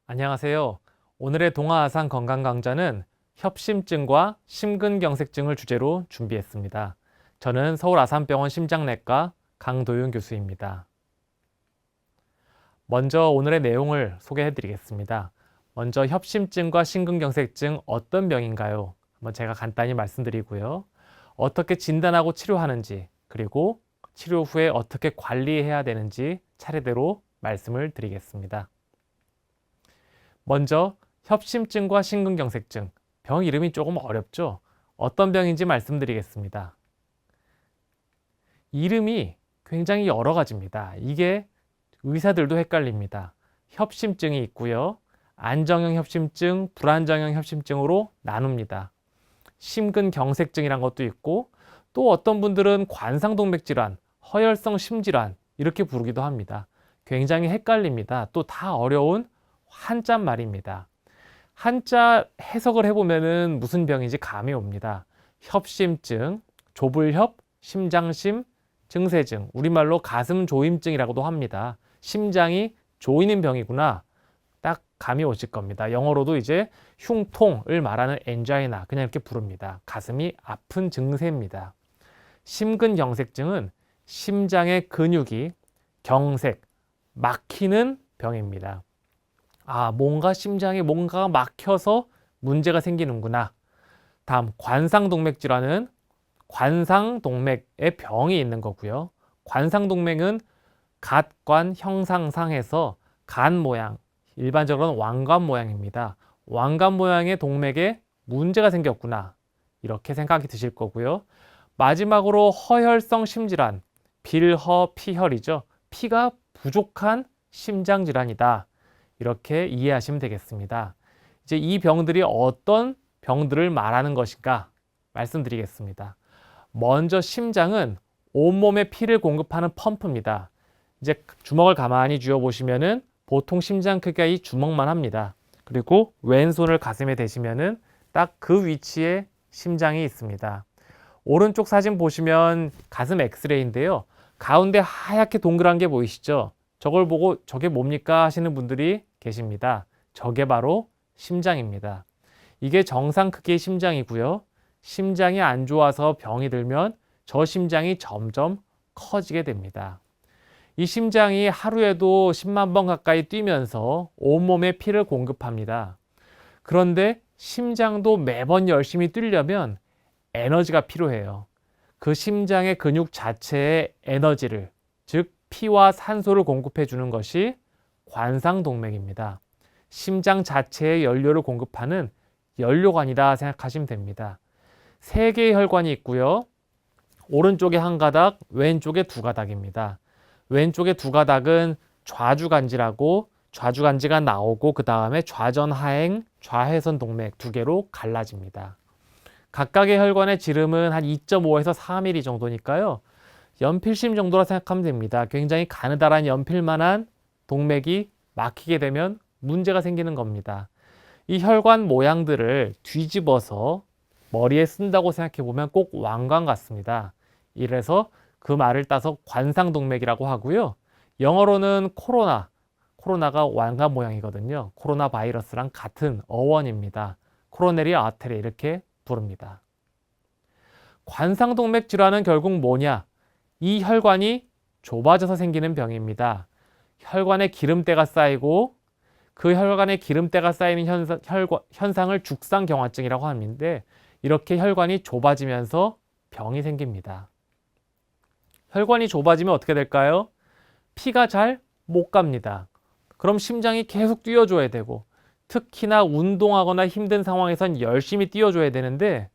안녕하세요. 오늘의 동아아산 건강 강좌는 협심증과 심근경색증을 주제로 준비했습니다. 저는 서울 아산병원 심장내과 강도윤 교수입니다. 먼저 오늘의 내용을 소개해 드리겠습니다. 먼저 협심증과 심근경색증 어떤 병인가요? 한번 제가 간단히 말씀드리고요. 어떻게 진단하고 치료하는지, 그리고 치료 후에 어떻게 관리해야 되는지 차례대로 말씀을 드리겠습니다. 먼저 협심증과 심근경색증, 병 이름이 조금 어렵죠? 어떤 병인지 말씀드리겠습니다. 이름이 굉장히 여러 가지입니다. 이게 의사들도 헷갈립니다. 협심증이 있고요. 안정형 협심증, 불안정형 협심증으로 나눕니다. 심근경색증이란 것도 있고, 또 어떤 분들은 관상동맥질환, 허혈성 심질환 이렇게 부르기도 합니다. 굉장히 헷갈립니다. 또 다 어려운 한자 말입니다. 한자 해석을 해보면 무슨 병인지 감이 옵니다. 협심증, 좁을협, 심장심, 증세증, 우리말로 가슴조임증이라고도 합니다. 심장이 조이는 병이구나, 딱 감이 오실 겁니다. 영어로도 이제 흉통을 말하는 엔자이나, 그냥 이렇게 부릅니다. 가슴이 아픈 증세입니다. 심근경색증은 심장의 근육이 경색, 막히는 병입니다. 뭔가 심장에 뭔가가 막혀서 문제가 생기는구나. 다음, 관상동맥질환은 관상동맥에 병이 있는 거고요. 관상동맥은 갓관 형상상에서 간 모양, 일반적으로는 왕관 모양입니다. 왕관 모양의 동맥에 문제가 생겼구나, 이렇게 생각이 드실 거고요. 마지막으로 허혈성 심질환, 빌허피혈이죠. 피가 부족한 심장질환이다, 이렇게 이해하시면 되겠습니다. 이제 이 병들이 어떤 병들을 말하는 것인가 말씀드리겠습니다. 먼저 심장은 온몸에 피를 공급하는 펌프입니다. 이제 주먹을 가만히 쥐어 보시면은 보통 심장 크기가 이 주먹만 합니다. 그리고 왼손을 가슴에 대시면은 딱 그 위치에 심장이 있습니다. 오른쪽 사진 보시면 가슴 엑스레이인데요. 가운데 하얗게 동그란 게 보이시죠? 저걸 보고 저게 뭡니까 하시는 분들이 계십니다. 저게 바로 심장입니다. 이게 정상 크기의 심장이고요. 심장이 안 좋아서 병이 들면 저 심장이 점점 커지게 됩니다. 이 심장이 하루에도 10만 번 가까이 뛰면서 온몸에 피를 공급합니다. 그런데 심장도 매번 열심히 뛰려면 에너지가 필요해요. 그 심장의 근육 자체의 에너지를, 즉 피와 산소를 공급해 주는 것이 관상동맥입니다. 심장 자체의 연료를 공급하는 연료관이다 생각하시면 됩니다. 3개의 혈관이 있고요. 오른쪽에 한 가닥, 왼쪽에 2가닥입니다. 왼쪽에 2가닥은 좌주간지라고, 좌주간지가 나오고 그 다음에 좌전하행, 좌회선 동맥 2개로 갈라집니다. 각각의 혈관의 지름은 한 2.5에서 4mm 정도니까요. 연필심 정도라 생각하면 됩니다. 굉장히 가느다란 연필만한 동맥이 막히게 되면 문제가 생기는 겁니다. 이 혈관 모양들을 뒤집어서 머리에 쓴다고 생각해 보면 꼭 왕관 같습니다. 이래서 그 말을 따서 관상동맥이라고 하고요. 영어로는 코로나가 왕관 모양이거든요. 코로나 바이러스랑 같은 어원입니다. 코로네리 아테리 이렇게 부릅니다. 관상동맥 질환은 결국 뭐냐? 이 혈관이 좁아져서 생기는 병입니다. 혈관에 기름때가 쌓이고 그 혈관에 기름때가 쌓이는 현상을 죽상경화증이라고 하는데, 이렇게 혈관이 좁아지면서 병이 생깁니다. 혈관이 좁아지면 어떻게 될까요? 피가 잘 못 갑니다. 그럼 심장이 계속 뛰어줘야 되고, 특히나 운동하거나 힘든 상황에선 열심히 뛰어줘야 되는데,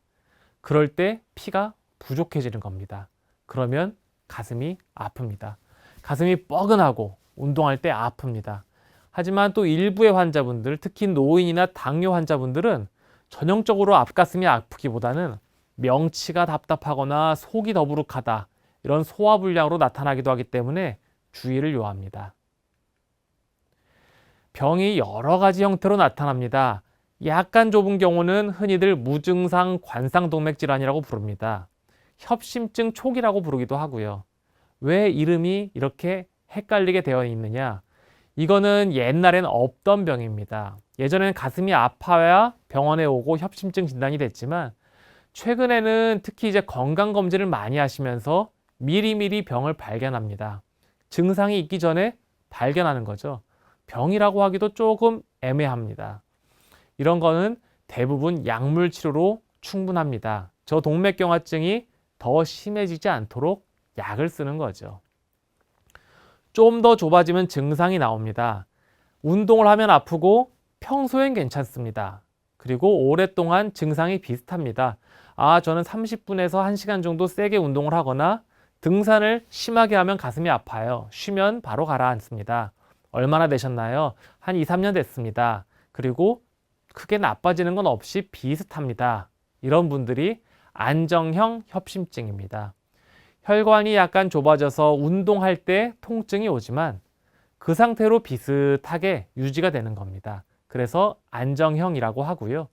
그럴 때 피가 부족해지는 겁니다. 그러면 가슴이 아픕니다. 가슴이 뻐근하고 운동할 때 아픕니다. 하지만 또 일부의 환자분들, 특히 노인이나 당뇨 환자분들은 전형적으로 앞가슴이 아프기보다는 명치가 답답하거나 속이 더부룩하다, 이런 소화불량으로 나타나기도 하기 때문에 주의를 요합니다. 병이 여러 가지 형태로 나타납니다. 약간 좁은 경우는 흔히들 무증상 관상동맥 질환이라고 부릅니다. 협심증 초기라고 부르기도 하고요. 왜 이름이 이렇게 헷갈리게 되어 있느냐? 이거는 옛날엔 없던 병입니다. 예전에는 가슴이 아파야 병원에 오고 협심증 진단이 됐지만 최근에는 특히 이제 건강검진을 많이 하시면서 미리미리 병을 발견합니다. 증상이 있기 전에 발견하는 거죠. 병이라고 하기도 조금 애매합니다. 이런 거는 대부분 약물 치료로 충분합니다. 저 동맥경화증이 더 심해지지 않도록 약을 쓰는 거죠. 좀 더 좁아지면 증상이 나옵니다. 운동을 하면 아프고 평소엔 괜찮습니다. 그리고 오랫동안 증상이 비슷합니다. 저는 30분에서 1시간 정도 세게 운동을 하거나 등산을 심하게 하면 가슴이 아파요. 쉬면 바로 가라앉습니다. 얼마나 되셨나요? 한 2, 3년 됐습니다. 그리고 크게 나빠지는 건 없이 비슷합니다. 이런 분들이 안정형 협심증입니다. 혈관이 약간 좁아져서 운동할 때 통증이 오지만 그 상태로 비슷하게 유지가 되는 겁니다. 그래서 안정형이라고 하고요.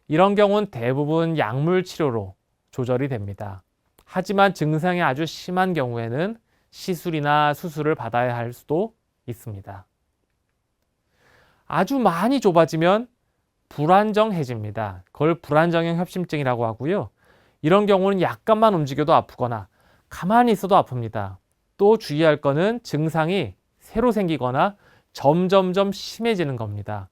이런 경우는 대부분 약물 치료로 조절이 됩니다. 하지만 증상이 아주 심한 경우에는 시술이나 수술을 받아야 할 수도 있습니다. 아주 많이 좁아지면 불안정해집니다. 그걸 불안정형 협심증이라고 하고요. 이런 경우는 약간만 움직여도 아프거나 가만히 있어도 아픕니다. 또 주의할 거는 증상이 새로 생기거나 점점점 심해지는 겁니다.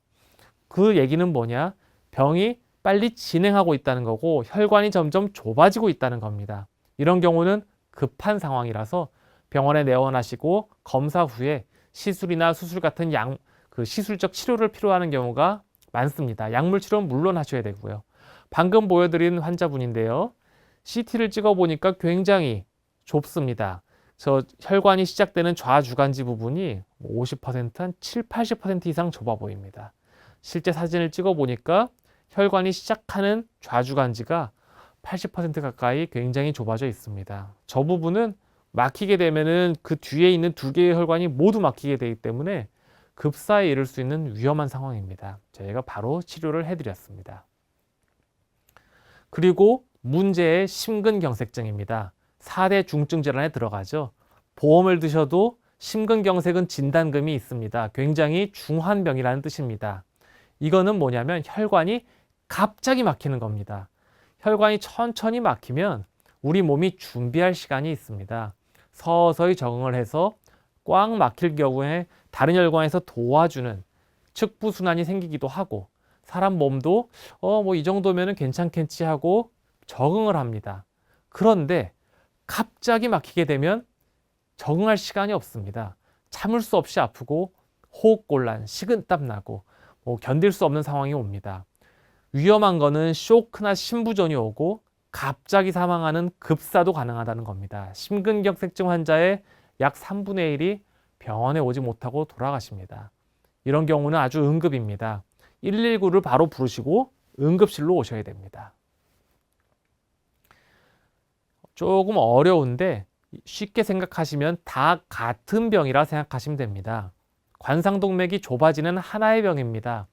그 얘기는 뭐냐? 병이 빨리 진행하고 있다는 거고 혈관이 점점 좁아지고 있다는 겁니다. 이런 경우는 급한 상황이라서 병원에 내원하시고 검사 후에 시술이나 수술 같은 시술적 치료를 필요하는 경우가 많습니다. 약물 치료는 물론 하셔야 되고요. 방금 보여드린 환자분인데요. CT를 찍어보니까 굉장히 좁습니다. 저 혈관이 시작되는 좌주간지 부분이 50%, 한 7, 80% 이상 좁아 보입니다. 실제 사진을 찍어보니까 혈관이 시작하는 좌주간지가 80% 가까이 굉장히 좁아져 있습니다. 저 부분은 막히게 되면은 그 뒤에 있는 두 개의 혈관이 모두 막히게 되기 때문에 급사에 이를 수 있는 위험한 상황입니다. 저희가 바로 치료를 해드렸습니다. 그리고 문제의 심근경색증입니다. 4대 중증 질환에 들어가죠. 보험을 드셔도 심근경색은 진단금이 있습니다. 굉장히 중한 병이라는 뜻입니다. 이거는 뭐냐면 혈관이 갑자기 막히는 겁니다. 혈관이 천천히 막히면 우리 몸이 준비할 시간이 있습니다. 서서히 적응을 해서 꽉 막힐 경우에 다른 혈관에서 도와주는 측부순환이 생기기도 하고 사람 몸도 이 정도면 괜찮겠지 하고 적응을 합니다. 그런데 갑자기 막히게 되면 적응할 시간이 없습니다. 참을 수 없이 아프고 호흡곤란, 식은땀 나고 견딜 수 없는 상황이 옵니다. 위험한 거는 쇼크나 심부전이 오고 갑자기 사망하는 급사도 가능하다는 겁니다. 심근경색증 환자의 약 3분의 1이 병원에 오지 못하고 돌아가십니다. 이런 경우는 아주 응급입니다. 119를 바로 부르시고 응급실로 오셔야 됩니다. 조금 어려운데 쉽게 생각하시면 다 같은 병이라 생각하시면 됩니다. 관상동맥이 좁아지는 하나의 병입니다.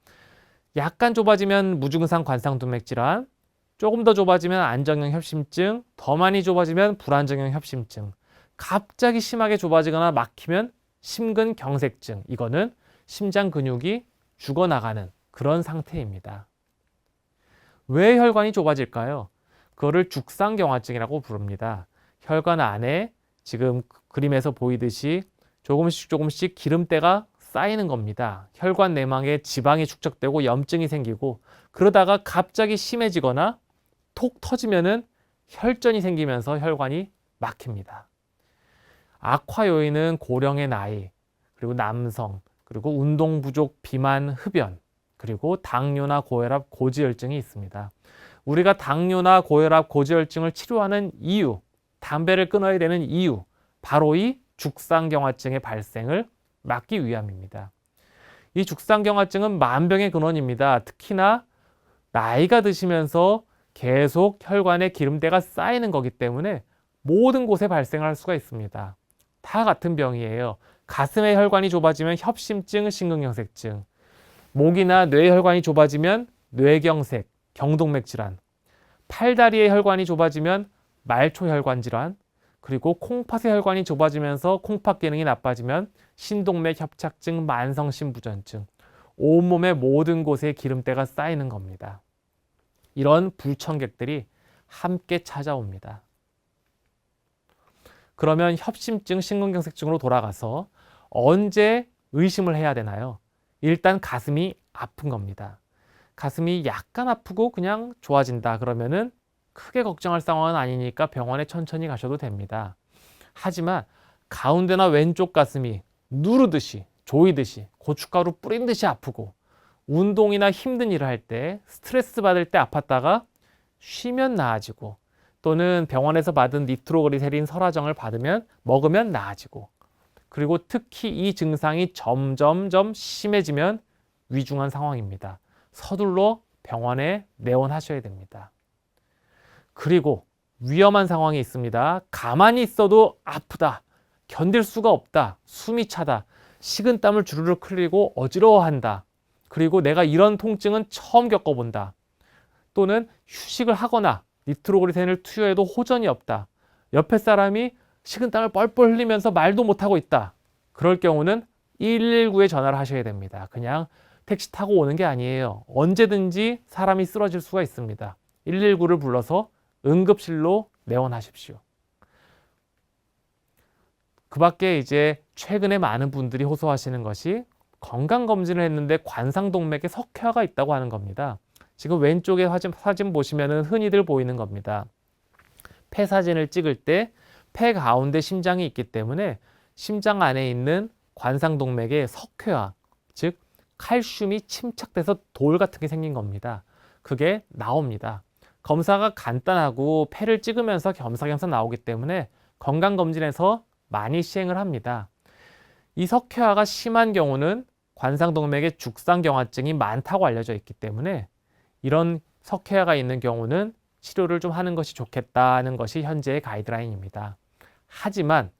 약간 좁아지면 무증상 관상동맥 질환, 조금 더 좁아지면 안정형 협심증, 더 많이 좁아지면 불안정형 협심증, 갑자기 심하게 좁아지거나 막히면 심근경색증, 이거는 심장 근육이 죽어나가는 그런 상태입니다. 왜 혈관이 좁아질까요? 그거를 죽상경화증이라고 부릅니다. 혈관 안에 지금 그림에서 보이듯이 조금씩 기름때가 쌓이는 겁니다. 혈관 내막에 지방이 축적되고 염증이 생기고 그러다가 갑자기 심해지거나 톡 터지면은 혈전이 생기면서 혈관이 막힙니다. 악화 요인은 고령의 나이, 그리고 남성, 그리고 운동 부족, 비만, 흡연, 그리고 당뇨나 고혈압, 고지혈증이 있습니다. 우리가 당뇨나 고혈압, 고지혈증을 치료하는 이유, 담배를 끊어야 되는 이유, 바로 이 죽상경화증의 발생을 막기 위함입니다. 이 죽상경화증은 만병의 근원입니다. 특히나 나이가 드시면서 계속 혈관에 기름때가 쌓이는 거기 때문에 모든 곳에 발생할 수가 있습니다. 다 같은 병이에요. 가슴의 혈관이 좁아지면 협심증, 심근경색증, 목이나 뇌 혈관이 좁아지면 뇌경색, 경동맥 질환, 팔다리의 혈관이 좁아지면 말초혈관 질환, 그리고 콩팥의 혈관이 좁아지면서 콩팥 기능이 나빠지면 신동맥 협착증, 만성심부전증, 온몸의 모든 곳에 기름때가 쌓이는 겁니다. 이런 불청객들이 함께 찾아옵니다. 그러면 협심증, 심근경색증으로 돌아가서 언제 의심을 해야 되나요? 일단 가슴이 아픈 겁니다. 가슴이 약간 아프고 그냥 좋아진다 그러면은 크게 걱정할 상황은 아니니까 병원에 천천히 가셔도 됩니다. 하지만 가운데나 왼쪽 가슴이 누르듯이 조이듯이 고춧가루 뿌린 듯이 아프고 운동이나 힘든 일을 할 때 스트레스 받을 때 아팠다가 쉬면 나아지고 또는 병원에서 받은 니트로그리세린 설화정을 먹으면 나아지고 그리고 특히 이 증상이 점점점 심해지면 위중한 상황입니다. 서둘러 병원에 내원하셔야 됩니다. 그리고 위험한 상황이 있습니다. 가만히 있어도 아프다, 견딜 수가 없다, 숨이 차다, 식은땀을 주르륵 흘리고 어지러워한다. 그리고 내가 이런 통증은 처음 겪어본다. 또는 휴식을 하거나 니트로그리센을 투여해도 호전이 없다. 옆에 사람이 식은땀을 뻘뻘 흘리면서 말도 못하고 있다. 그럴 경우는 119에 전화를 하셔야 됩니다. 그냥 택시 타고 오는 게 아니에요. 언제든지 사람이 쓰러질 수가 있습니다. 119를 불러서 응급실로 내원하십시오. 그 밖에 이제 최근에 많은 분들이 호소하시는 것이 건강검진을 했는데 관상동맥에 석회화가 있다고 하는 겁니다. 지금 왼쪽에 사진 보시면 흔히들 보이는 겁니다. 폐 사진을 찍을 때 폐 가운데 심장이 있기 때문에 심장 안에 있는 관상동맥에 석회화, 즉 칼슘이 침착돼서 돌 같은 게 생긴 겁니다. 그게 나옵니다. 검사가 간단하고 폐를 찍으면서 겸사겸사 나오기 때문에 건강검진에서 많이 시행을 합니다. 이 석회화가 심한 경우는 관상동맥에 죽상경화증이 많다고 알려져 있기 때문에 이런 석회화가 있는 경우는 치료를 좀 하는 것이 좋겠다는 것이 현재의 가이드라인입니다. 하지만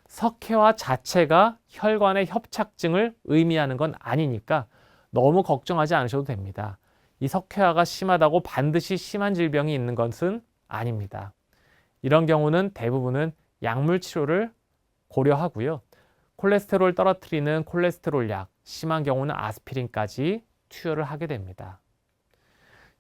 석회화 자체가 혈관의 협착증을 의미하는 건 아니니까 너무 걱정하지 않으셔도 됩니다. 이 석회화가 심하다고 반드시 심한 질병이 있는 것은 아닙니다. 이런 경우는 대부분은 약물 치료를 고려하고요. 콜레스테롤 떨어뜨리는 콜레스테롤 약, 심한 경우는 아스피린까지 투여를 하게 됩니다.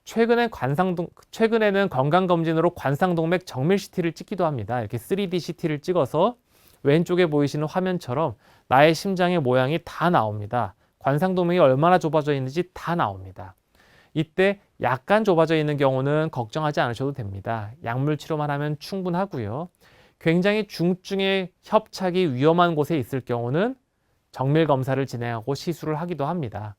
최근에는 건강검진으로 관상동맥 정밀 CT를 찍기도 합니다. 이렇게 3D CT를 찍어서 왼쪽에 보이시는 화면처럼 나의 심장의 모양이 다 나옵니다. 관상동맥이 얼마나 좁아져 있는지 다 나옵니다. 이때 약간 좁아져 있는 경우는 걱정하지 않으셔도 됩니다. 약물 치료만 하면 충분하고요. 굉장히 중증의 협착이 위험한 곳에 있을 경우는 정밀 검사를 진행하고 시술을 하기도 합니다.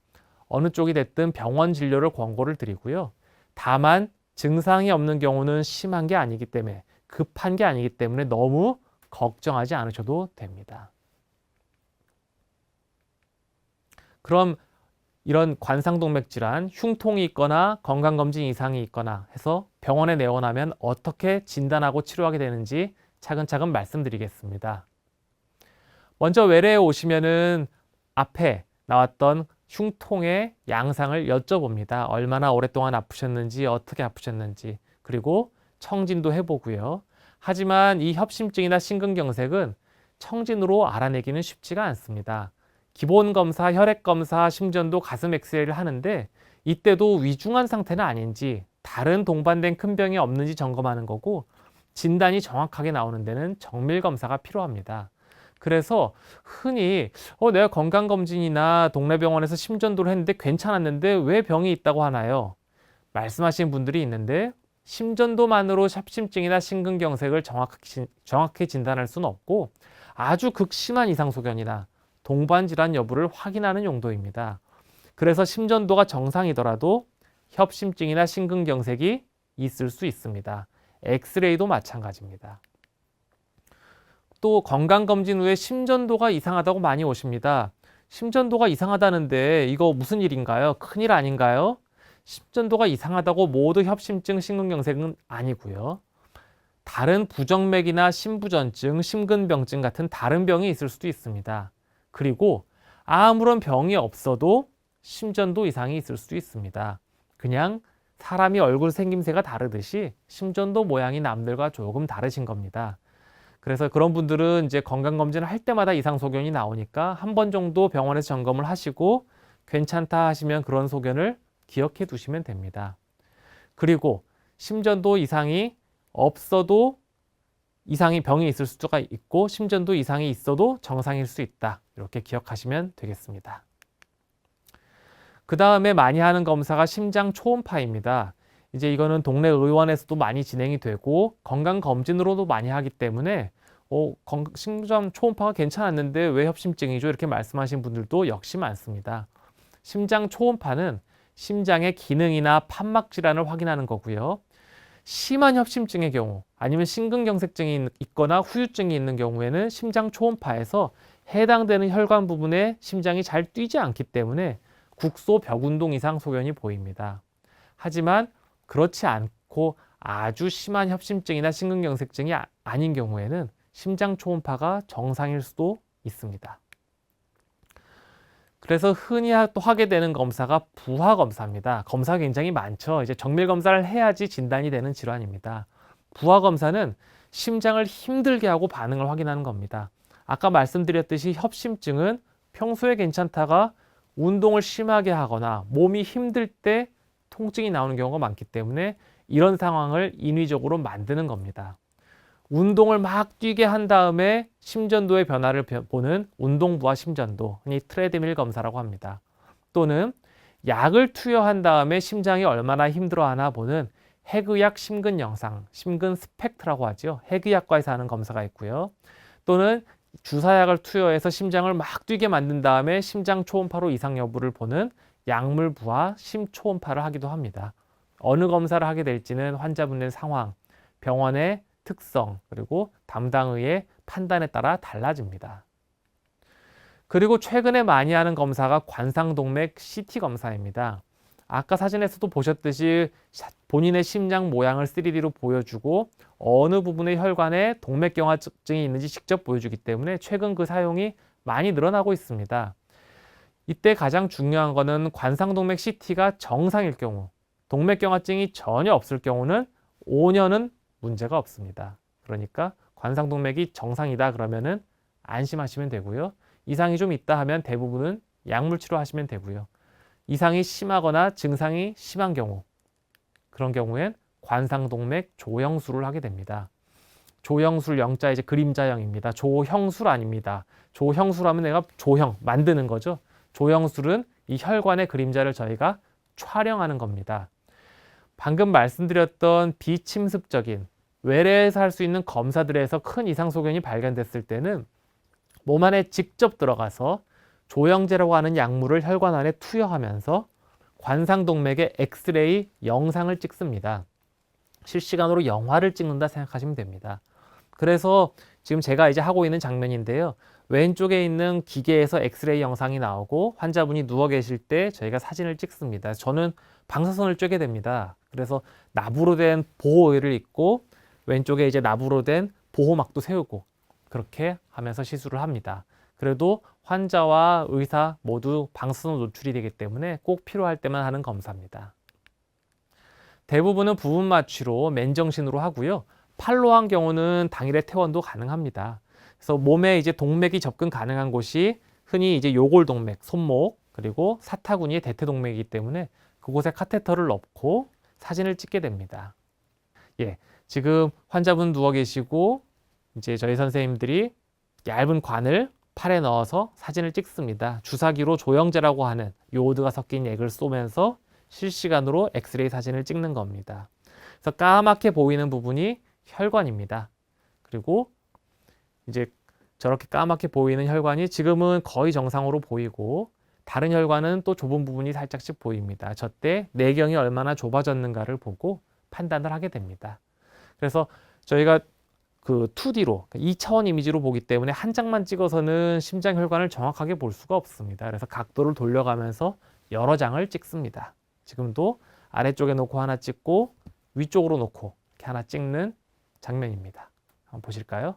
어느 쪽이 됐든 병원 진료를 권고를 드리고요. 다만 증상이 없는 경우는 심한 게 아니기 때문에 급한 게 아니기 때문에 너무 걱정하지 않으셔도 됩니다. 그럼 이런 관상동맥 질환, 흉통이 있거나 건강검진 이상이 있거나 해서 병원에 내원하면 어떻게 진단하고 치료하게 되는지 차근차근 말씀드리겠습니다. 먼저 외래에 오시면은 앞에 나왔던 흉통의 양상을 여쭤봅니다. 얼마나 오랫동안 아프셨는지, 어떻게 아프셨는지, 그리고 청진도 해보고요. 하지만 이 협심증이나 심근경색은 청진으로 알아내기는 쉽지가 않습니다. 기본 검사, 혈액 검사, 심전도, 가슴 엑스레이를 하는데 이때도 위중한 상태는 아닌지 다른 동반된 큰 병이 없는지 점검하는 거고 진단이 정확하게 나오는 데는 정밀 검사가 필요합니다. 그래서 흔히 내가 건강검진이나 동네 병원에서 심전도를 했는데 괜찮았는데 왜 병이 있다고 하나요? 말씀하시는 분들이 있는데 심전도만으로 협심증이나 심근경색을 정확히 진단할 수는 없고 아주 극심한 이상소견이나 동반질환 여부를 확인하는 용도입니다. 그래서 심전도가 정상이더라도 협심증이나 심근경색이 있을 수 있습니다. 엑스레이도 마찬가지입니다. 또 건강검진 후에 심전도가 이상하다고 많이 오십니다. 심전도가 이상하다는데 이거 무슨 일인가요? 큰일 아닌가요? 심전도가 이상하다고 모두 협심증, 심근경색은 아니고요. 다른 부정맥이나 심부전증, 심근병증 같은 다른 병이 있을 수도 있습니다. 그리고 아무런 병이 없어도 심전도 이상이 있을 수도 있습니다. 그냥 사람이 얼굴 생김새가 다르듯이 심전도 모양이 남들과 조금 다르신 겁니다. 그래서 그런 분들은 이제 건강검진을 할 때마다 이상 소견이 나오니까 한 번 정도 병원에서 점검을 하시고 괜찮다 하시면 그런 소견을 기억해 두시면 됩니다. 그리고 심전도 이상이 없어도 이상이 병이 있을 수가 있고 심전도 이상이 있어도 정상일 수 있다. 이렇게 기억하시면 되겠습니다. 그 다음에 많이 하는 검사가 심장 초음파입니다. 이제 이거는 동네 의원에서도 많이 진행이 되고 건강검진으로도 많이 하기 때문에 심장 초음파가 괜찮았는데 왜 협심증이죠? 이렇게 말씀하신 분들도 역시 많습니다. 심장 초음파는 심장의 기능이나 판막 질환을 확인하는 거고요. 심한 협심증의 경우 아니면 심근경색증이 있거나 후유증이 있는 경우에는 심장 초음파에서 해당되는 혈관 부분에 심장이 잘 뛰지 않기 때문에 국소 벽운동 이상 소견이 보입니다. 하지만 그렇지 않고 아주 심한 협심증이나 심근경색증이 아닌 경우에는 심장 초음파가 정상일 수도 있습니다. 그래서 흔히 또 하게 되는 검사가 부하 검사입니다. 검사가 굉장히 많죠. 이제 정밀 검사를 해야지 진단이 되는 질환입니다. 부하 검사는 심장을 힘들게 하고 반응을 확인하는 겁니다. 아까 말씀드렸듯이 협심증은 평소에 괜찮다가 운동을 심하게 하거나 몸이 힘들 때 통증이 나오는 경우가 많기 때문에 이런 상황을 인위적으로 만드는 겁니다. 운동을 막 뛰게 한 다음에 심전도의 변화를 보는 운동부하 심전도, 흔히 트레드밀 검사라고 합니다. 또는 약을 투여한 다음에 심장이 얼마나 힘들어하나 보는 핵의학 심근 영상, 심근 스펙트라고 하죠. 핵의학과에서 하는 검사가 있고요. 또는 주사약을 투여해서 심장을 막 뛰게 만든 다음에 심장 초음파로 이상 여부를 보는 약물 부하 심초음파를 하기도 합니다. 어느 검사를 하게 될지는 환자분의 상황, 병원의 특성, 그리고 담당의의 판단에 따라 달라집니다. 그리고 최근에 많이 하는 검사가 관상동맥 CT 검사입니다. 아까 사진에서도 보셨듯이 본인의 심장 모양을 3D로 보여주고 어느 부분의 혈관에 동맥경화증이 있는지 직접 보여주기 때문에 최근 그 사용이 많이 늘어나고 있습니다. 이때 가장 중요한 거는 관상동맥 CT가 정상일 경우, 동맥경화증이 전혀 없을 경우는 5년은 문제가 없습니다. 그러니까 관상동맥이 정상이다 그러면은 안심하시면 되고요. 이상이 좀 있다 하면 대부분은 약물 치료하시면 되고요. 이상이 심하거나 증상이 심한 경우, 그런 경우엔 관상동맥 조형술을 하게 됩니다. 조형술 영자 이제 그림자형입니다. 조형술 아닙니다. 조형술 하면 내가 조형 만드는 거죠. 조형술은 이 혈관의 그림자를 저희가 촬영하는 겁니다. 방금 말씀드렸던 비침습적인 외래에서 할 수 있는 검사들에서 큰 이상 소견이 발견됐을 때는 몸 안에 직접 들어가서 조영제라고 하는 약물을 혈관 안에 투여하면서 관상동맥의 엑스레이 영상을 찍습니다. 실시간으로 영화를 찍는다 생각하시면 됩니다. 그래서 지금 제가 이제 하고 있는 장면인데요. 왼쪽에 있는 기계에서 엑스레이 영상이 나오고 환자분이 누워 계실 때 저희가 사진을 찍습니다. 저는 방사선을 쬐게 됩니다. 그래서 나부로 된 보호의를 입고 왼쪽에 이제 나부로 된 보호막도 세우고 그렇게 하면서 시술을 합니다. 그래도 환자와 의사 모두 방사선 노출이 되기 때문에 꼭 필요할 때만 하는 검사입니다. 대부분은 부분 마취로 맨정신으로 하고요. 팔로 한 경우는 당일에 퇴원도 가능합니다. 그래서 몸에 이제 동맥이 접근 가능한 곳이 흔히 이제 요골동맥, 손목, 그리고 사타구니의 대퇴동맥이기 때문에 그곳에 카테터를 넣고 사진을 찍게 됩니다. 예, 지금 환자분 누워 계시고 이제 저희 선생님들이 얇은 관을 팔에 넣어서 사진을 찍습니다. 주사기로 조영제라고 하는 요오드가 섞인 액을 쏘면서 실시간으로 엑스레이 사진을 찍는 겁니다. 그래서 까맣게 보이는 부분이 혈관입니다. 그리고 이제 저렇게 까맣게 보이는 혈관이 지금은 거의 정상으로 보이고 다른 혈관은 또 좁은 부분이 살짝씩 보입니다. 저때 내경이 얼마나 좁아졌는가를 보고 판단을 하게 됩니다. 그래서 저희가 그 2D로 2차원 이미지로 보기 때문에 한 장만 찍어서는 심장 혈관을 정확하게 볼 수가 없습니다. 그래서 각도를 돌려가면서 여러 장을 찍습니다. 지금도 아래쪽에 놓고 하나 찍고 위쪽으로 놓고 이렇게 하나 찍는 장면입니다. 한번 보실까요?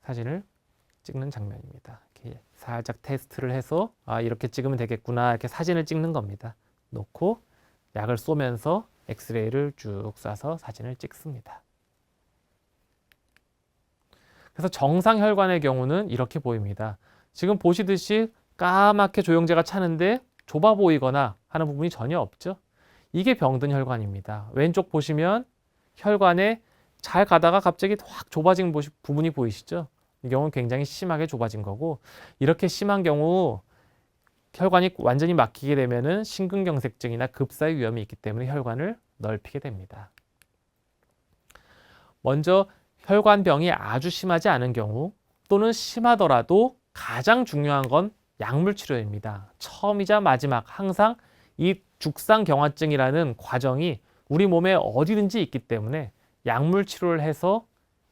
사진을 찍는 장면입니다. 이렇게 살짝 테스트를 해서 이렇게 찍으면 되겠구나 이렇게 사진을 찍는 겁니다. 놓고 약을 쏘면서 엑스레이를 쭉 쏴서 사진을 찍습니다. 그래서 정상 혈관의 경우는 이렇게 보입니다. 지금 보시듯이 까맣게 조영제가 차는데 좁아 보이거나 하는 부분이 전혀 없죠. 이게 병든 혈관입니다. 왼쪽 보시면 혈관에 잘 가다가 갑자기 확 좁아진 부분이 보이시죠? 이 경우는 굉장히 심하게 좁아진 거고, 이렇게 심한 경우 혈관이 완전히 막히게 되면은 심근경색증이나 급사의 위험이 있기 때문에 혈관을 넓히게 됩니다. 먼저 혈관병이 아주 심하지 않은 경우 또는 심하더라도 가장 중요한 건 약물 치료입니다. 처음이자 마지막 항상 이 죽상경화증이라는 과정이 우리 몸에 어디든지 있기 때문에 약물 치료를 해서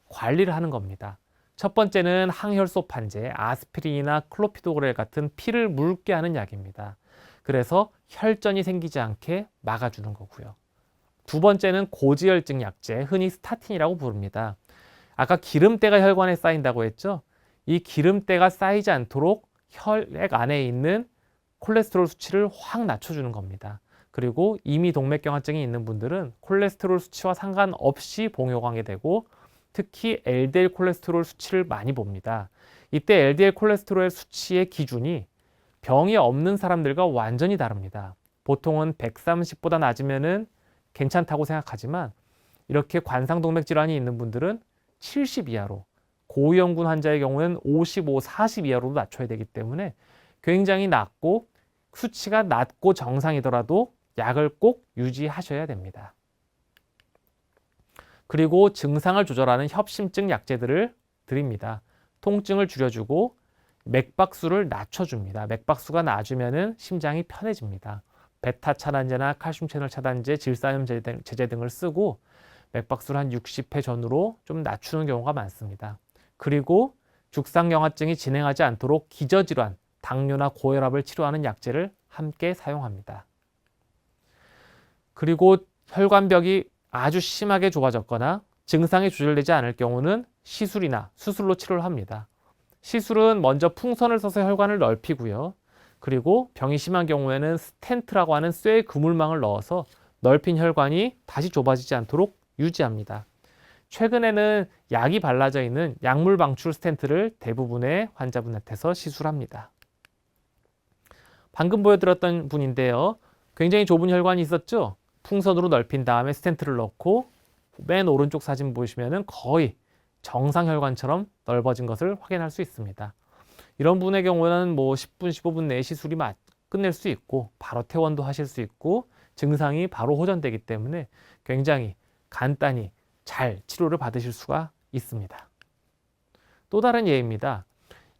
관리를 하는 겁니다. 첫 번째는 항혈소판제, 아스피린이나 클로피도그렐 같은 피를 묽게 하는 약입니다. 그래서 혈전이 생기지 않게 막아주는 거고요. 두 번째는 고지혈증 약제, 흔히 스타틴이라고 부릅니다. 아까 기름때가 혈관에 쌓인다고 했죠? 이 기름때가 쌓이지 않도록 혈액 안에 있는 콜레스테롤 수치를 확 낮춰주는 겁니다. 그리고 이미 동맥경화증이 있는 분들은 콜레스테롤 수치와 상관없이 봉효하게 되고 특히 LDL 콜레스테롤 수치를 많이 봅니다. 이때 LDL 콜레스테롤의 수치의 기준이 병이 없는 사람들과 완전히 다릅니다. 보통은 130보다 낮으면은 괜찮다고 생각하지만 이렇게 관상동맥 질환이 있는 분들은 70 이하로, 고위험군 환자의 경우에는 55, 40 이하로도 낮춰야 되기 때문에 굉장히 낮고 수치가 낮고 정상이더라도 약을 꼭 유지하셔야 됩니다. 그리고 증상을 조절하는 협심증 약제들을 드립니다. 통증을 줄여주고 맥박수를 낮춰줍니다. 맥박수가 낮으면 심장이 편해집니다. 베타 차단제나 칼슘 채널 차단제, 질산염 제제 등을 쓰고 맥박수를 한 60회 전후로 좀 낮추는 경우가 많습니다. 그리고 죽상경화증이 진행하지 않도록 기저질환, 당뇨나 고혈압을 치료하는 약제를 함께 사용합니다. 그리고 혈관벽이 아주 심하게 좁아졌거나 증상이 조절되지 않을 경우는 시술이나 수술로 치료를 합니다. 시술은 먼저 풍선을 써서 혈관을 넓히고요. 그리고 병이 심한 경우에는 스텐트라고 하는 쇠의 그물망을 넣어서 넓힌 혈관이 다시 좁아지지 않도록 유지합니다. 최근에는 약이 발라져 있는 약물 방출 스텐트를 대부분의 환자분한테서 시술합니다. 방금 보여드렸던 분인데요. 굉장히 좁은 혈관이 있었죠? 풍선으로 넓힌 다음에 스텐트를 넣고 맨 오른쪽 사진 보시면 거의 정상 혈관처럼 넓어진 것을 확인할 수 있습니다. 이런 분의 경우는 10분, 15분 내에 시술이 끝낼 수 있고 바로 퇴원도 하실 수 있고 증상이 바로 호전되기 때문에 굉장히 간단히 잘 치료를 받으실 수가 있습니다. 또 다른 예입니다.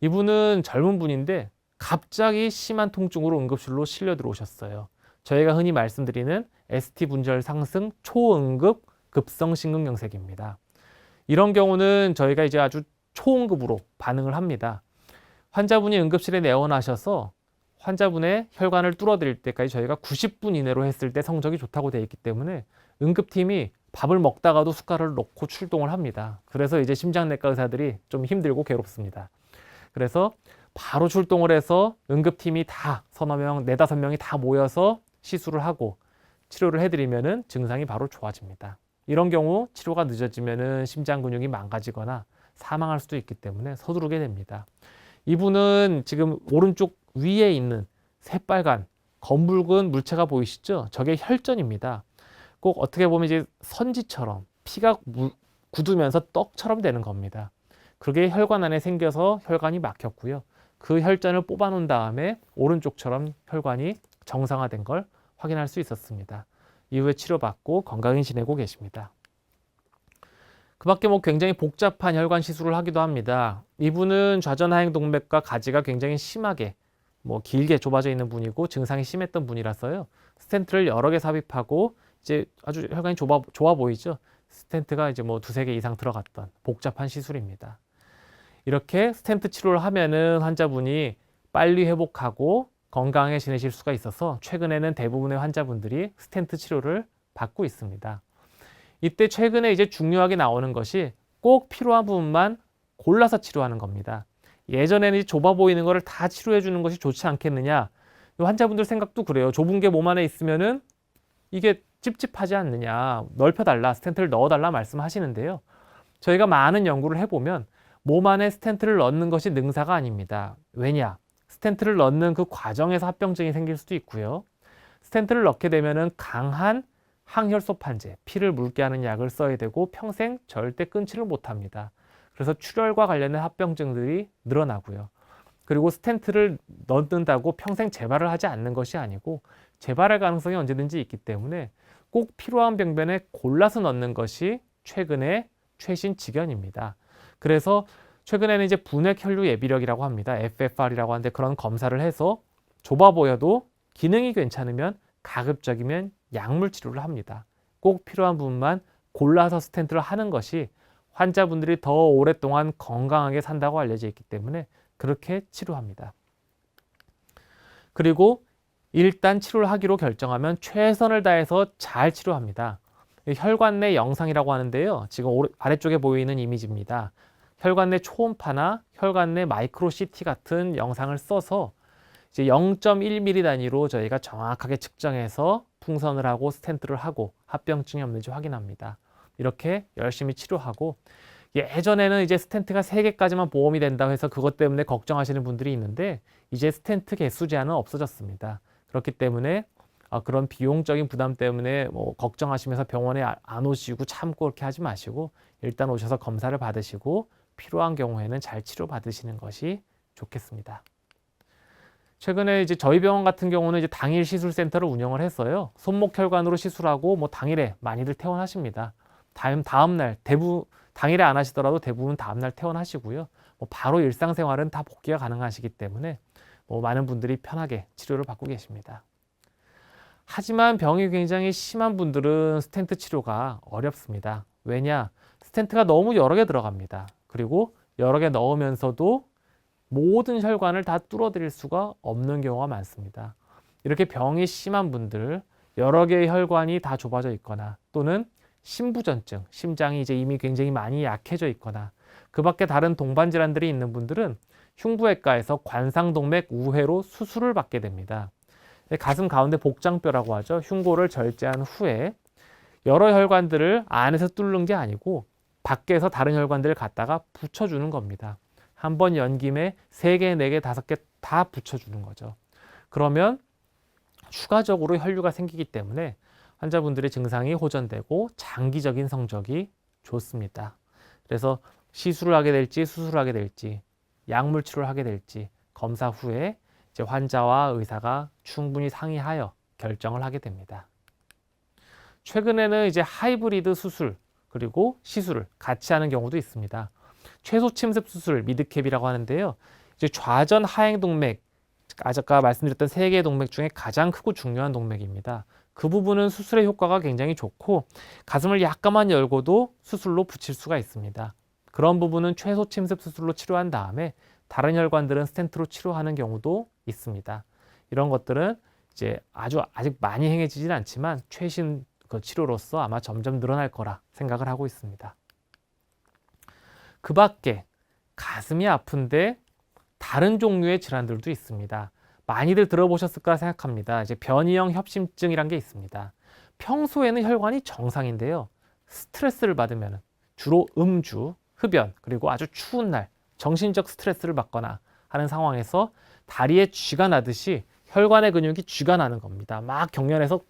이분은 젊은 분인데 갑자기 심한 통증으로 응급실로 실려 들어오셨어요. 저희가 흔히 말씀드리는 ST 분절 상승 초응급 급성 심근경색입니다. 이런 경우는 저희가 이제 아주 초응급으로 반응을 합니다. 환자분이 응급실에 내원하셔서 환자분의 혈관을 뚫어드릴 때까지 저희가 90분 이내로 했을 때 성적이 좋다고 되어 있기 때문에 응급팀이 밥을 먹다가도 숟가락을 놓고 출동을 합니다. 그래서 이제 심장내과 의사들이 좀 힘들고 괴롭습니다. 그래서 바로 출동을 해서 응급팀이 다 서너 명, 네다섯 명이 다 모여서 시술을 하고 치료를 해드리면은 증상이 바로 좋아집니다. 이런 경우 치료가 늦어지면은 심장 근육이 망가지거나 사망할 수도 있기 때문에 서두르게 됩니다. 이분은 지금 오른쪽 위에 있는 새빨간 검붉은 물체가 보이시죠? 저게 혈전입니다. 꼭 어떻게 보면 이제 선지처럼 피가 굳으면서 떡처럼 되는 겁니다. 그게 혈관 안에 생겨서 혈관이 막혔고요. 그 혈전을 뽑아놓은 다음에 오른쪽처럼 혈관이 정상화된 걸 확인할 수 있었습니다. 이후에 치료받고 건강히 지내고 계십니다. 그 밖에 굉장히 복잡한 혈관 시술을 하기도 합니다. 이분은 좌전하행 동맥과 가지가 굉장히 심하게 길게 좁아져 있는 분이고 증상이 심했던 분이라서요. 스텐트를 여러 개 삽입하고 이제 아주 혈관이 좋아 보이죠. 스텐트가 이제 두세 개 이상 들어갔던 복잡한 시술입니다. 이렇게 스텐트 치료를 하면은 환자분이 빨리 회복하고 건강하게 지내실 수가 있어서 최근에는 대부분의 환자분들이 스텐트 치료를 받고 있습니다. 이때 최근에 이제 중요하게 나오는 것이 꼭 필요한 부분만 골라서 치료하는 겁니다. 예전에는 좁아 보이는 거를 다 치료해 주는 것이 좋지 않겠느냐. 환자분들 생각도 그래요. 좁은 게 몸 안에 있으면은 이게 찝찝하지 않느냐. 넓혀달라, 스텐트를 넣어달라 말씀하시는데요. 저희가 많은 연구를 해보면 몸 안에 스텐트를 넣는 것이 능사가 아닙니다. 왜냐? 스텐트를 넣는 그 과정에서 합병증이 생길 수도 있고요. 스텐트를 넣게 되면은 강한 항혈소판제, 피를 묽게 하는 약을 써야 되고 평생 절대 끊지를 못합니다. 그래서 출혈과 관련된 합병증들이 늘어나고요. 그리고 스텐트를 넣는다고 평생 재발을 하지 않는 것이 아니고 재발할 가능성이 언제든지 있기 때문에 꼭 필요한 병변에 골라서 넣는 것이 최근의 최신 지견입니다. 그래서 최근에는 이제 분핵 혈류 예비력이라고 합니다. FFR이라고 하는데 그런 검사를 해서 좁아 보여도 기능이 괜찮으면 가급적이면 약물 치료를 합니다. 꼭 필요한 부분만 골라서 스텐트를 하는 것이 환자분들이 더 오랫동안 건강하게 산다고 알려져 있기 때문에 그렇게 치료합니다. 그리고 일단 치료를 하기로 결정하면 최선을 다해서 잘 치료합니다. 혈관 내 영상이라고 하는데요. 지금 아래쪽에 보이는 이미지입니다. 혈관 내 초음파나 혈관 내 마이크로 CT 같은 영상을 써서 이제 0.1mm 단위로 저희가 정확하게 측정해서 풍선을 하고 스텐트를 하고 합병증이 없는지 확인합니다. 이렇게 열심히 치료하고 예전에는 이제 스텐트가 3개까지만 보험이 된다고 해서 그것 때문에 걱정하시는 분들이 있는데 이제 스텐트 개수 제한은 없어졌습니다. 그렇기 때문에 그런 비용적인 부담 때문에 뭐 걱정하시면서 병원에 안 오시고 참고 그렇게 하지 마시고 일단 오셔서 검사를 받으시고 필요한 경우에는 잘 치료받으시는 것이 좋겠습니다. 최근에 이제 저희 병원 같은 경우는 이제 당일 시술센터를 운영을 했어요. 손목 혈관으로 시술하고 뭐 당일에 많이들 퇴원하십니다. 다음날 당일에 안 하시더라도 대부분 다음날 퇴원하시고요. 뭐 바로 일상생활은 다 복귀가 가능하시기 때문에 뭐 많은 분들이 편하게 치료를 받고 계십니다. 하지만 병이 굉장히 심한 분들은 스텐트 치료가 어렵습니다. 왜냐? 스텐트가 너무 여러 개 들어갑니다. 그리고 여러 개 넣으면서도 모든 혈관을 다 뚫어드릴 수가 없는 경우가 많습니다. 이렇게 병이 심한 분들, 여러 개의 혈관이 다 좁아져 있거나 또는 심부전증, 심장이 이제 이미 굉장히 많이 약해져 있거나 그 밖에 다른 동반 질환들이 있는 분들은 흉부외과에서 관상동맥 우회로 수술을 받게 됩니다. 가슴 가운데 복장뼈라고 하죠. 흉골을 절제한 후에 여러 혈관들을 안에서 뚫는 게 아니고 밖에서 다른 혈관들을 갖다가 붙여주는 겁니다. 한 번 연 김에 3개, 4개, 5개 다 붙여주는 거죠. 그러면 추가적으로 혈류가 생기기 때문에 환자분들의 증상이 호전되고 장기적인 성적이 좋습니다. 그래서 시술을 하게 될지 수술을 하게 될지 약물 치료를 하게 될지 검사 후에 이제 환자와 의사가 충분히 상의하여 결정을 하게 됩니다. 최근에는 이제 하이브리드 수술 그리고 시술을 같이 하는 경우도 있습니다. 최소 침습 수술 미드캡이라고 하는데요. 이제 좌전 하행 동맥, 아까 말씀드렸던 3개의 동맥 중에 가장 크고 중요한 동맥입니다. 그 부분은 수술의 효과가 굉장히 좋고 가슴을 약간만 열고도 수술로 붙일 수가 있습니다. 그런 부분은 최소 침습 수술로 치료한 다음에 다른 혈관들은 스텐트로 치료하는 경우도 있습니다. 이런 것들은 이제 아직 많이 행해지진 않지만 최신 그 치료로서 아마 점점 늘어날 거라 생각을 하고 있습니다. 그 밖에 가슴이 아픈데 다른 종류의 질환들도 있습니다. 많이들 들어보셨을 거라 생각합니다. 이제 변이형 협심증이란 게 있습니다. 평소에는 혈관이 정상인데요. 스트레스를 받으면 주로 음주, 흡연, 그리고 아주 추운 날 정신적 스트레스를 받거나 하는 상황에서 다리에 쥐가 나듯이 혈관의 근육이 쥐가 나는 겁니다. 막 경련해서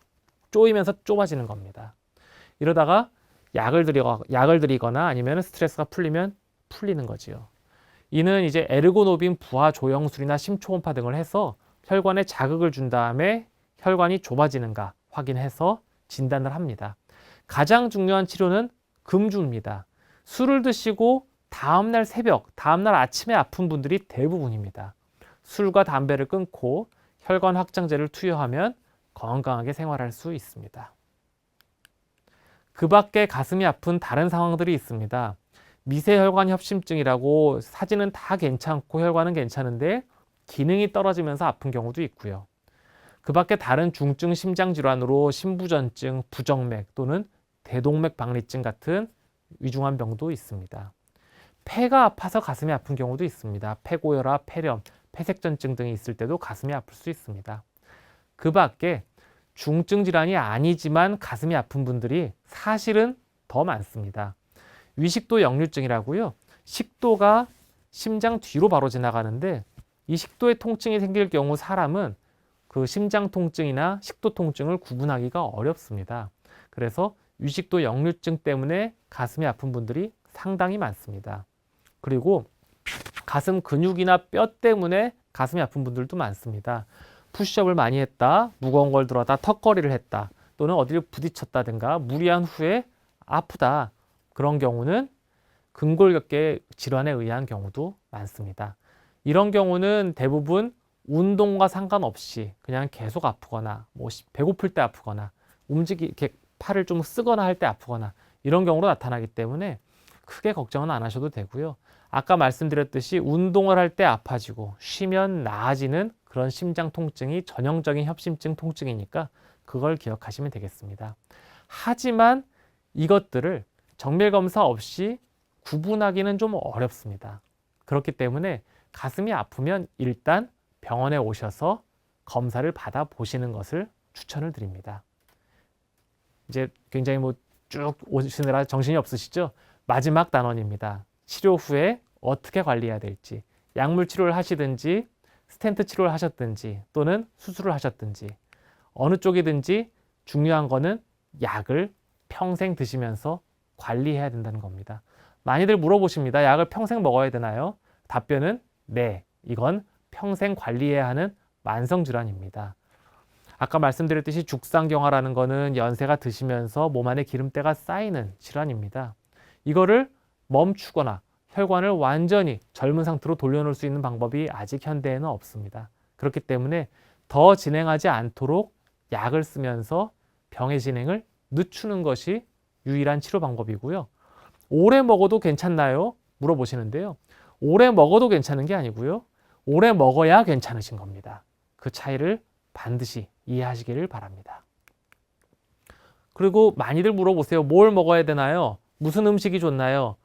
쪼이면서 좁아지는 겁니다. 이러다가 약을 들이거나 아니면 스트레스가 풀리면 풀리는 거지요. 이는 이제 에르고노빈 부하 조영술이나 심초음파 등을 해서 혈관에 자극을 준 다음에 혈관이 좁아지는가 확인해서 진단을 합니다. 가장 중요한 치료는 금주입니다. 술을 드시고 다음날 새벽, 다음날 아침에 아픈 분들이 대부분입니다. 술과 담배를 끊고 혈관 확장제를 투여하면 건강하게 생활할 수 있습니다. 그 밖에 가슴이 아픈 다른 상황들이 있습니다. 미세혈관 협심증이라고 사진은 다 괜찮고 혈관은 괜찮은데 기능이 떨어지면서 아픈 경우도 있고요. 그 밖에 다른 중증 심장질환으로 심부전증, 부정맥 또는 대동맥 박리증 같은 위중한 병도 있습니다. 폐가 아파서 가슴이 아픈 경우도 있습니다. 폐고혈압, 폐렴, 폐색전증 등이 있을 때도 가슴이 아플 수 있습니다. 그 밖에 중증 질환이 아니지만 가슴이 아픈 분들이 사실은 더 많습니다. 위식도 역류증이라고요. 식도가 심장 뒤로 바로 지나가는데 이 식도에 통증이 생길 경우 사람은 그 심장 통증이나 식도 통증을 구분하기가 어렵습니다. 그래서 위식도 역류증 때문에 가슴이 아픈 분들이 상당히 많습니다. 그리고 가슴 근육이나 뼈 때문에 가슴이 아픈 분들도 많습니다. 푸시업을 많이 했다, 무거운 걸 들었다, 턱걸이를 했다, 또는 어디를 부딪혔다든가 무리한 후에 아프다. 그런 경우는 근골격계 질환에 의한 경우도 많습니다. 이런 경우는 대부분 운동과 상관없이 그냥 계속 아프거나 뭐 배고플 때 아프거나 이렇게 팔을 좀 쓰거나 할 때 아프거나 이런 경우로 나타나기 때문에 크게 걱정은 안 하셔도 되고요. 아까 말씀드렸듯이 운동을 할 때 아파지고 쉬면 나아지는 그런 심장 통증이 전형적인 협심증 통증이니까 그걸 기억하시면 되겠습니다. 하지만 이것들을 정밀 검사 없이 구분하기는 좀 어렵습니다. 그렇기 때문에 가슴이 아프면 일단 병원에 오셔서 검사를 받아 보시는 것을 추천을 드립니다. 이제 굉장히 쭉 오시느라 정신이 없으시죠? 마지막 단원입니다. 치료 후에 어떻게 관리해야 될지, 약물 치료를 하시든지 스텐트 치료를 하셨든지 또는 수술을 하셨든지 어느 쪽이든지 중요한 거는 약을 평생 드시면서 관리해야 된다는 겁니다. 많이들 물어보십니다. 약을 평생 먹어야 되나요? 답변은 네, 이건 평생 관리해야 하는 만성질환입니다. 아까 말씀드렸듯이 죽상경화라는 거는 연세가 드시면서 몸 안에 기름때가 쌓이는 질환입니다. 이거를 멈추거나 혈관을 완전히 젊은 상태로 돌려놓을 수 있는 방법이 아직 현대에는 없습니다. 그렇기 때문에 더 진행하지 않도록 약을 쓰면서 병의 진행을 늦추는 것이 유일한 치료 방법이고요. 오래 먹어도 괜찮나요? 물어보시는데요. 오래 먹어도 괜찮은 게 아니고요. 오래 먹어야 괜찮으신 겁니다. 그 차이를 반드시 이해하시기를 바랍니다. 그리고 많이들 물어보세요. 뭘 먹어야 되나요? 무슨 음식이 좋나요?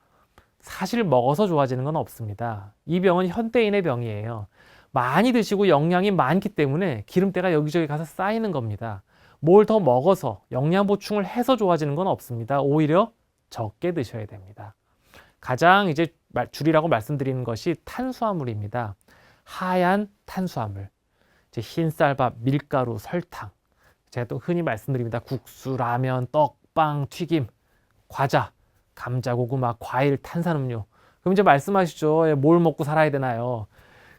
사실 먹어서 좋아지는 건 없습니다. 이 병은 현대인의 병이에요. 많이 드시고 영양이 많기 때문에 기름때가 여기저기 가서 쌓이는 겁니다. 뭘 더 먹어서 영양 보충을 해서 좋아지는 건 없습니다. 오히려 적게 드셔야 됩니다. 가장 이제 줄이라고 말씀드리는 것이 탄수화물입니다. 하얀 탄수화물, 이제 흰쌀밥, 밀가루, 설탕, 제가 또 흔히 말씀드립니다. 국수, 라면, 떡, 빵, 튀김, 과자, 감자, 고구마, 과일, 탄산음료. 그럼 이제 말씀하시죠. 뭘 먹고 살아야 되나요?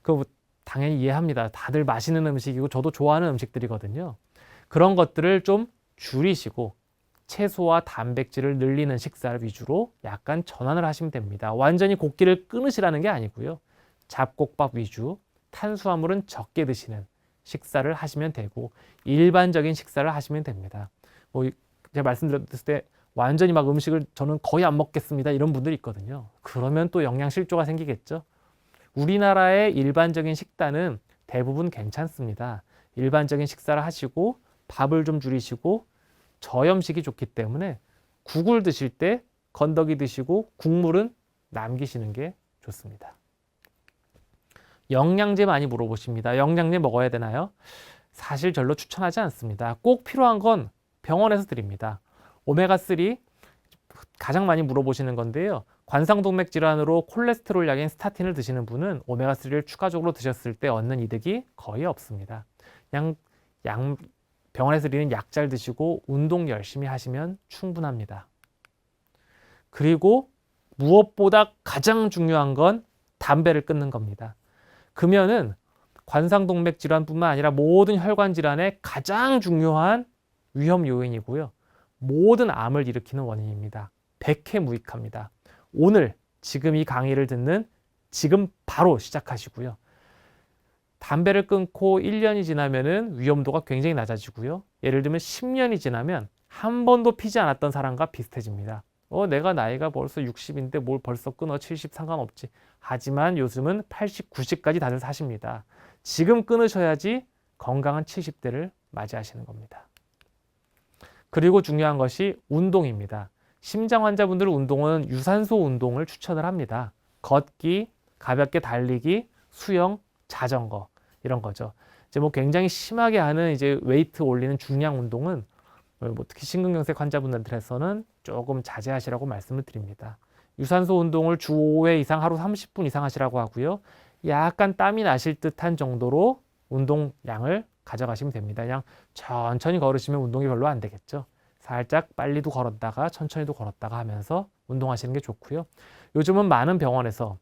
그 당연히 이해합니다. 다들 맛있는 음식이고 저도 좋아하는 음식들이거든요. 그런 것들을 좀 줄이시고 채소와 단백질을 늘리는 식사를 위주로 약간 전환을 하시면 됩니다. 완전히 곡기를 끊으시라는 게 아니고요. 잡곡밥 위주, 탄수화물은 적게 드시는 식사를 하시면 되고 일반적인 식사를 하시면 됩니다. 제가 말씀드렸을 때 완전히 막 음식을 저는 거의 안 먹겠습니다. 이런 분들이 있거든요. 그러면 또 영양실조가 생기겠죠. 우리나라의 일반적인 식단은 대부분 괜찮습니다. 일반적인 식사를 하시고 밥을 좀 줄이시고 저염식이 좋기 때문에 국을 드실 때 건더기 드시고 국물은 남기시는 게 좋습니다. 영양제 많이 물어보십니다. 영양제 먹어야 되나요? 사실 별로 추천하지 않습니다. 꼭 필요한 건 병원에서 드립니다. 오메가3 가장 많이 물어보시는 건데요. 관상동맥 질환으로 콜레스테롤 약인 스타틴을 드시는 분은 오메가3를 추가적으로 드셨을 때 얻는 이득이 거의 없습니다. 그냥 병원에서 드리는 약 잘 드시고 운동 열심히 하시면 충분합니다. 그리고 무엇보다 가장 중요한 건 담배를 끊는 겁니다. 금연은 관상동맥 질환뿐만 아니라 모든 혈관 질환의 가장 중요한 위험 요인이고요. 모든 암을 일으키는 원인입니다. 백해무익합니다. 오늘 지금 이 강의를 듣는 지금 바로 시작하시고요. 담배를 끊고 1년이 지나면은 위험도가 굉장히 낮아지고요. 예를 들면 10년이 지나면 한 번도 피지 않았던 사람과 비슷해집니다. 내가 나이가 벌써 60인데 뭘 벌써 끊어 70 상관없지. 하지만 요즘은 80, 90까지 다들 사십니다. 지금 끊으셔야지 건강한 70대를 맞이하시는 겁니다. 그리고 중요한 것이 운동입니다. 심장 환자분들 운동은 유산소 운동을 추천을 합니다. 걷기, 가볍게 달리기, 수영, 자전거 이런 거죠. 이제 뭐 굉장히 심하게 하는 이제 웨이트 올리는 중량 운동은 뭐 특히 심근경색 환자분들한테서는 조금 자제하시라고 말씀을 드립니다. 유산소 운동을 주 5회 이상 하루 30분 이상 하시라고 하고요. 약간 땀이 나실 듯한 정도로 운동량을 가져가시면 됩니다. 그냥 천천히 걸으시면 운동이 별로 안 되겠죠. 살짝 빨리도 걸었다가 천천히도 걸었다가 하면서 운동하시는 게 좋고요. 요즘은 많은 병원에서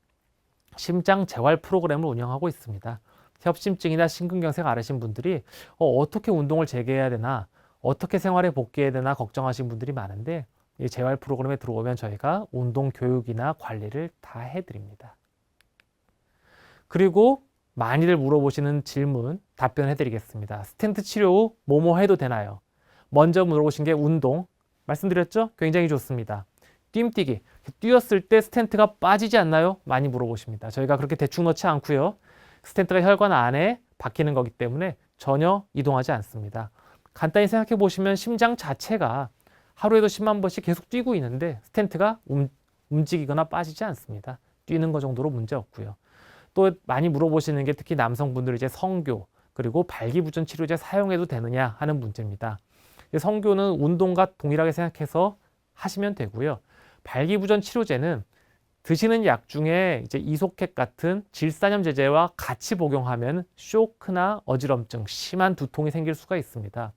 심장 재활 프로그램을 운영하고 있습니다. 협심증이나 심근경색 앓으신 분들이 어떻게 운동을 재개해야 되나, 어떻게 생활에 복귀해야 되나 걱정하시는 분들이 많은데 이 재활 프로그램에 들어오면 저희가 운동 교육이나 관리를 다 해드립니다. 그리고 많이들 물어보시는 질문 답변해 드리겠습니다. 스텐트 치료 후 뭐뭐 해도 되나요? 먼저 물어보신 게 운동. 말씀드렸죠? 굉장히 좋습니다. 뛰기. 뛰었을 때 스텐트가 빠지지 않나요? 많이 물어보십니다. 저희가 그렇게 대충 넣지 않고요. 스텐트가 혈관 안에 박히는 거기 때문에 전혀 이동하지 않습니다. 간단히 생각해 보시면 심장 자체가 하루에도 10만 번씩 계속 뛰고 있는데 스텐트가 움직이거나 빠지지 않습니다. 뛰는 거 정도로 문제 없고요. 또 많이 물어보시는 게 특히 남성분들 이제 성교 그리고 발기부전 치료제 사용해도 되느냐 하는 문제입니다. 성교는 운동과 동일하게 생각해서 하시면 되고요. 발기부전 치료제는 드시는 약 중에 이제 이소켓 같은 질산염 제제와 같이 복용하면 쇼크나 어지럼증, 심한 두통이 생길 수가 있습니다.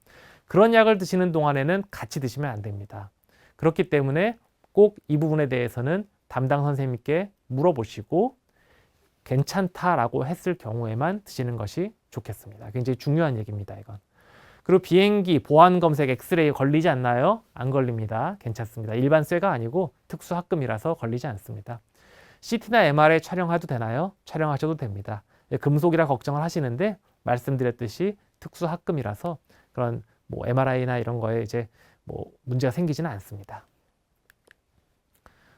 그런 약을 드시는 동안에는 같이 드시면 안 됩니다. 그렇기 때문에 꼭 이 부분에 대해서는 담당 선생님께 물어보시고 괜찮다라고 했을 경우에만 드시는 것이 좋겠습니다. 굉장히 중요한 얘기입니다, 이건. 그리고 비행기, 보안검색, 엑스레이 걸리지 않나요? 안 걸립니다. 괜찮습니다. 일반 쇠가 아니고 특수 합금이라서 걸리지 않습니다. CT나 MRI 촬영해도 되나요? 촬영하셔도 됩니다. 금속이라 걱정을 하시는데 말씀드렸듯이 특수 합금이라서 그런 뭐 MRI나 이런 거에 이제 뭐 문제가 생기지는 않습니다.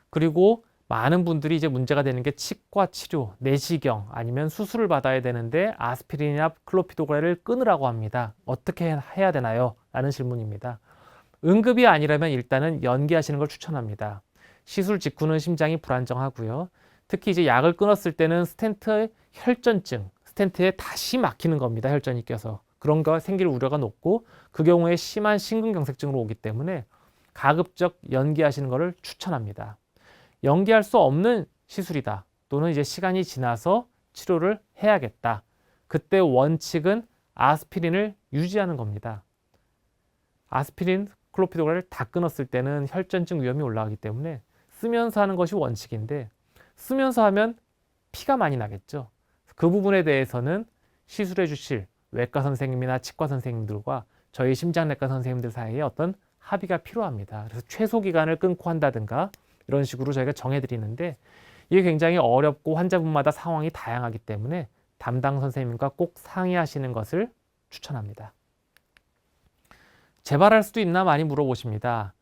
그리고 많은 분들이 이제 문제가 되는 게 치과 치료, 내시경 아니면 수술을 받아야 되는데 아스피린이나 클로피도그레를 끊으라고 합니다. 어떻게 해야 되나요? 라는 질문입니다. 응급이 아니라면 일단은 연기하시는 걸 추천합니다. 시술 직후는 심장이 불안정하고요. 특히 이제 약을 끊었을 때는 스텐트의 혈전증, 스텐트에 다시 막히는 겁니다. 혈전이 껴서. 그런 거 생길 우려가 높고 그 경우에 심한 심근경색증으로 오기 때문에 가급적 연기하시는 것을 추천합니다. 연기할 수 없는 시술이다. 또는 이제 시간이 지나서 치료를 해야겠다. 그때 원칙은 아스피린을 유지하는 겁니다. 아스피린, 클로피도그레를 다 끊었을 때는 혈전증 위험이 올라가기 때문에 쓰면서 하는 것이 원칙인데 쓰면서 하면 피가 많이 나겠죠. 그 부분에 대해서는 시술해 주실 외과 선생님이나 치과 선생님들과 저희 심장내과 선생님들 사이에 어떤 합의가 필요합니다. 그래서 최소 기간을 끊고 한다든가 이런 식으로 저희가 정해드리는데 이게 굉장히 어렵고 환자분마다 상황이 다양하기 때문에 담당 선생님과 꼭 상의하시는 것을 추천합니다. 재발할 수도 있나 많이 물어보십니다.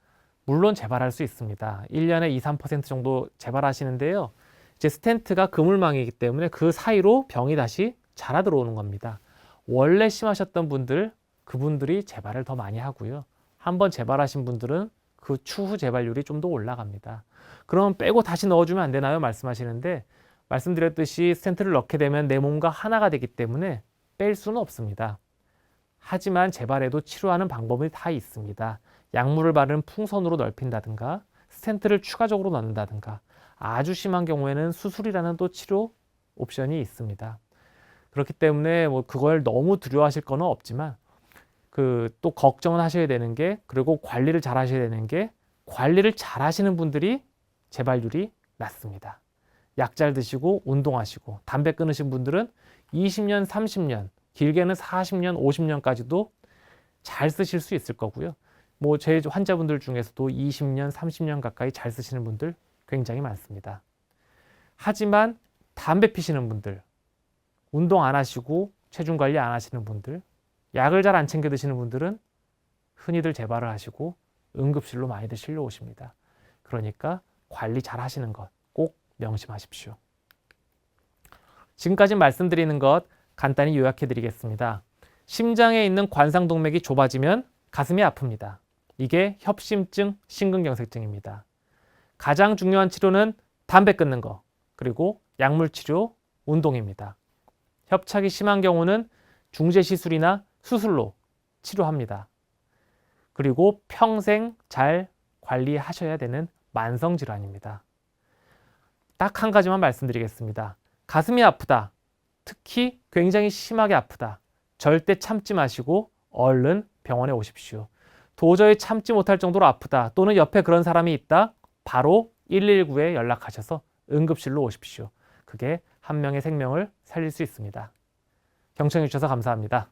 물론 재발할 수 있습니다. 1년에 2, 3% 정도 재발하시는데요. 이제 스텐트가 그물망이기 때문에 그 사이로 병이 다시 자라 들어오는 겁니다. 원래 심하셨던 분들, 그분들이 재발을 더 많이 하고요. 한번 재발하신 분들은 그 추후 재발률이 좀 더 올라갑니다. 그럼 빼고 다시 넣어주면 안 되나요? 말씀하시는데 말씀드렸듯이 스텐트를 넣게 되면 내 몸과 하나가 되기 때문에 뺄 수는 없습니다. 하지만 재발에도 치료하는 방법이 다 있습니다. 약물을 바르는 풍선으로 넓힌다든가 스텐트를 추가적으로 넣는다든가 아주 심한 경우에는 수술이라는 또 치료 옵션이 있습니다. 그렇기 때문에 뭐 그걸 너무 두려워하실 건 없지만 또 걱정을 하셔야 되는 게 그리고 관리를 잘 하셔야 되는 게 관리를 잘 하시는 분들이 재발률이 낮습니다. 약 잘 드시고 운동하시고 담배 끊으신 분들은 20년, 30년, 길게는 40년, 50년까지도 잘 쓰실 수 있을 거고요. 뭐 제 환자분들 중에서도 20년, 30년 가까이 잘 쓰시는 분들 굉장히 많습니다. 하지만 담배 피시는 분들, 운동 안 하시고 체중 관리 안 하시는 분들, 약을 잘 안 챙겨 드시는 분들은 흔히들 재발을 하시고 응급실로 많이들 실려오십니다. 그러니까 관리 잘 하시는 것 꼭 명심하십시오. 지금까지 말씀드리는 것 간단히 요약해 드리겠습니다. 심장에 있는 관상동맥이 좁아지면 가슴이 아픕니다. 이게 협심증, 심근경색증입니다. 가장 중요한 치료는 담배 끊는 거. 그리고 약물치료, 운동입니다. 협착이 심한 경우는 중재시술이나 수술로 치료합니다. 그리고 평생 잘 관리하셔야 되는 만성질환입니다. 딱 한 가지만 말씀드리겠습니다. 가슴이 아프다. 특히 굉장히 심하게 아프다. 절대 참지 마시고 얼른 병원에 오십시오. 도저히 참지 못할 정도로 아프다. 또는 옆에 그런 사람이 있다. 바로 119에 연락하셔서 응급실로 오십시오. 그게 한 명의 생명을 살릴 수 있습니다. 경청해 주셔서 감사합니다.